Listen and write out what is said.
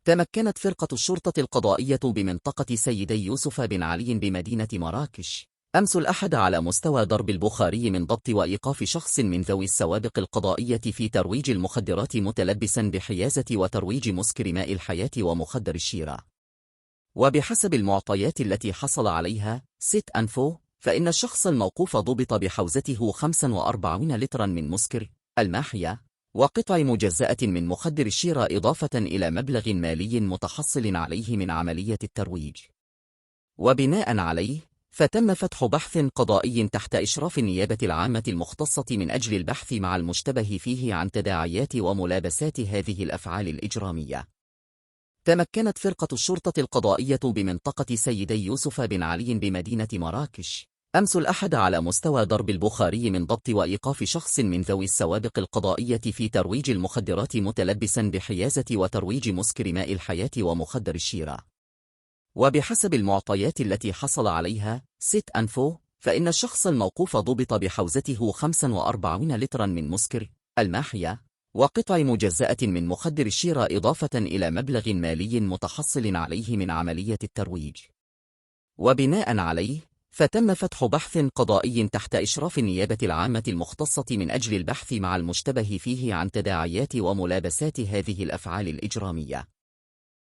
تمكنت فرقة الشرطة القضائية بمنطقة سيدي يوسف بن علي بمدينة مراكش أمس الأحد على مستوى درب البخاري من ضبط وإيقاف شخص من ذوي السوابق القضائية في ترويج المخدرات متلبسا بحيازة وترويج مسكر ماء الحياة ومخدر الشيرة. وبحسب المعطيات التي حصل عليها ست أنفو، فإن الشخص الموقوف ضبط بحوزته 45 لترا من مسكر الماحية وقطع مجزأة من مخدر الشيرة، إضافة إلى مبلغ مالي متحصل عليه من عملية الترويج. وبناء عليه فتم فتح بحث قضائي تحت إشراف النيابة العامة المختصة من أجل البحث مع المشتبه فيه عن تداعيات وملابسات هذه الأفعال الإجرامية. تمكنت فرقة الشرطة القضائية بمنطقة سيدي يوسف بن علي بمدينة مراكش أمس الأحد على مستوى درب البخاري من ضبط وإيقاف شخص من ذوي السوابق القضائية في ترويج المخدرات متلبسا بحيازة وترويج مسكر ماء الحياة ومخدر الشيرة. وبحسب المعطيات التي حصل عليها ست أنفو، فإن الشخص الموقوف ضبط بحوزته 45 لترا من مسكر الماحية وقطع مجزأة من مخدر الشيرة، إضافة إلى مبلغ مالي متحصل عليه من عملية الترويج. وبناء عليه فتم فتح بحث قضائي تحت إشراف النيابة العامة المختصة من أجل البحث مع المشتبه فيه عن تداعيات وملابسات هذه الأفعال الإجرامية.